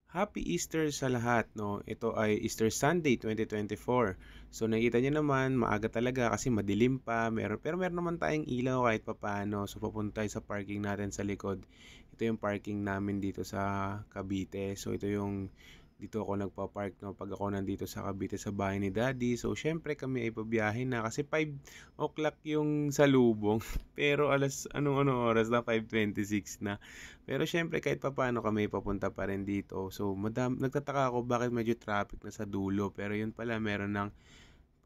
Happy Easter sa lahat, no? Ito ay Easter Sunday 2024. So nakita niyo naman, maaga talaga kasi madilim pa, pero meron naman tayong ilaw kahit papaano. So papunta tayo sa parking natin sa likod. Ito yung parking namin dito sa Cavite. So ito yung dito ako nagpa-park, no, pag ako nandito sa Cavite sa bahay ni Daddy. So syempre kami ay pabiyahe na kasi 5 o'clock yung salubong. Pero anong oras na, 5:26 na. Pero syempre kahit papaano kami papunta pa rin dito. So nagtataka ako bakit medyo traffic na sa dulo. Pero yun pala meron ng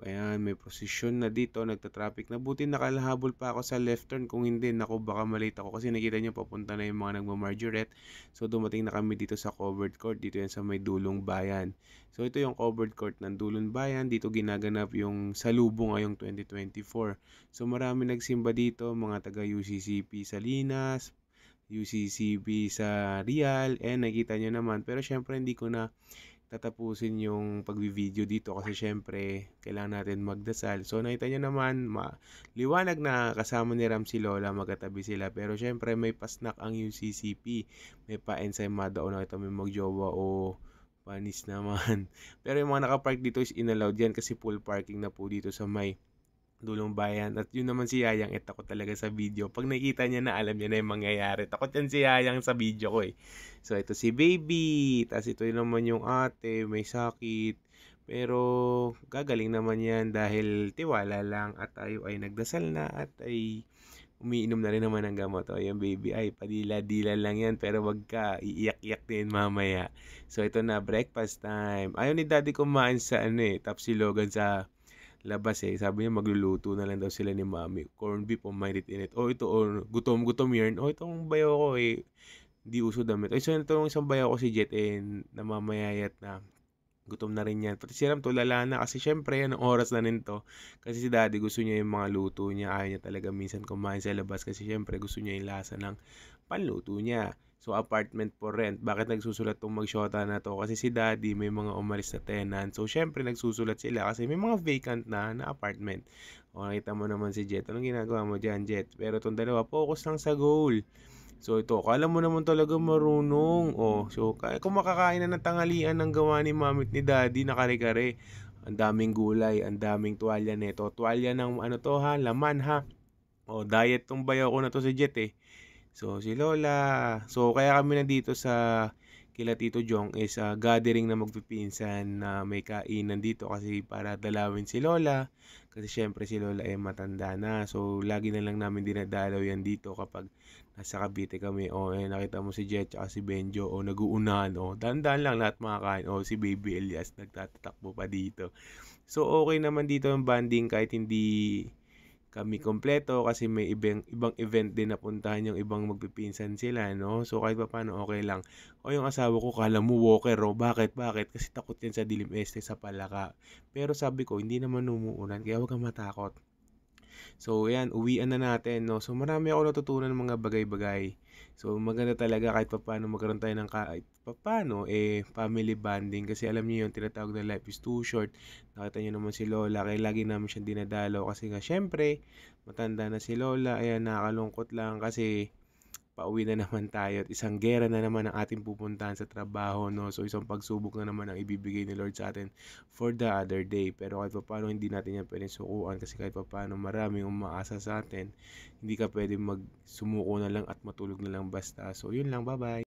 ayan, may posisyon na dito, nagta-traffic na. Buti nakalahabol pa ako sa left turn. Kung hindi, naku, baka malate ako. Kasi nakita nyo, papunta na yung mga nagmamargarette. So, dumating na kami dito sa covered court. Dito yan sa may Dulong Bayan. So, ito yung covered court ng Dulong Bayan. Dito ginaganap yung salubong ngayong 2024. So, marami nagsimba dito. Mga taga UCCP Salinas, UCCP sa Real. Nakita nyo naman. Pero, syempre, hindi ko na tatapusin yung pagvi-video dito kasi syempre kailangan natin magdasal. So nakita niyo naman, liwanag na kasama ni Ram si Lola, magkatabi sila. Pero syempre may pasnak ang UCCP. May pa-ensaymada o nakita may magjowa o panis naman. Pero yung mga nakapark dito is inallowed yan kasi full parking na po dito sa may Dulong Bayan. At yun naman si Yayang, takot talaga sa video. Pag nakita niya na, alam niya na yung mangyayari. Takot yan si Yayang sa video ko eh. So, ito si Baby. Tapos ito naman yung ate, may sakit. Pero, gagaling naman yan dahil tiwala lang at tayo ay nagdasal na at ay umiinom na rin naman ng gamot. O, yung baby ay padila-dila lang yan pero wag ka, iiyak-iyak din mamaya. So, ito na, breakfast time. Ayaw ni daddy kumain sa Tapsilogan sa labas eh. Sabi niya magluluto na lang daw sila ni mami. Corn beef o mainit-init. O ito, o gutom-gutom yarn. O itong bayo ko eh, di uso damit. Ay, so itong isang bayo ko si Jet namamayayat na. Gutom na rin yan. Pati si Ram tulala na kasi syempre yan ang oras na nito. Kasi si daddy gusto niya yung mga luto niya. Ayaw niya talaga minsan kumain sa labas kasi syempre gusto niya yung lasa ng panluto niya. So apartment for rent. Bakit nagsusulat tong magshota na to? Kasi si daddy may mga umalis na tenant. So syempre nagsusulat sila kasi may mga vacant na apartment. O nakita mo naman si Jet. Anong ginagawa mo dyan, Jet? Pero itong dalawa, focus lang sa goal. So ito, kala mo naman talaga marunong. So kung makakain na ng tanghalian ng gawa ni mamit ni daddy na kare-kare. Ang daming gulay, ang daming tuwalya nito. Tuwalya ng ano to ha, laman ha. Diet tong bayaw ko na to si Jet eh. So, si Lola. So, kaya kami nandito sa kila Tito Jong is gathering na magpipinsan na may kainan dito kasi para dalawin si Lola. Kasi syempre si Lola ay matanda na. So, lagi na lang namin dinadalaw yan dito kapag nasa Cavite kami. Nakita mo si Jet at si Benjo. Nag-uunahan. Dahan-dahan lang lahat makakain. Si Baby Elias nagtatatakbo pa dito. So, okay naman dito ang banding kahit hindi kami kompleto kasi may ibang event din na puntahan yung ibang magpipinsan sila, no? So kahit pa paano okay lang. Yung asawa ko kala mo walker, bakit? Kasi takot yan sa dilim este sa palaka. Pero sabi ko hindi naman umuulan kaya huwag kang matakot. So, ayan, uwian na natin, no? So, marami ako natutunan ng mga bagay-bagay. So, maganda talaga kahit papaano magkaroon tayo ng kahit papaano, family bonding. Kasi alam niyo yung tinatawag na life is too short. Nakita niyo naman si Lola, kaya lagi namin siyang dinadalaw. Kasi nga, syempre, matanda na si Lola. Ayan, nakakalungkot lang kasi pauwi na naman tayo at isang gera na naman ang ating pupuntahan sa trabaho, no? So, isang pagsubok na naman ang ibibigay ni Lord sa atin for the other day. Pero kahit pa paano, hindi natin yan pwedeng sukuan kasi kahit pa paano maraming umaasa sa atin. Hindi ka pwedeng magsumuko na lang at matulog na lang basta. So, yun lang. Bye-bye!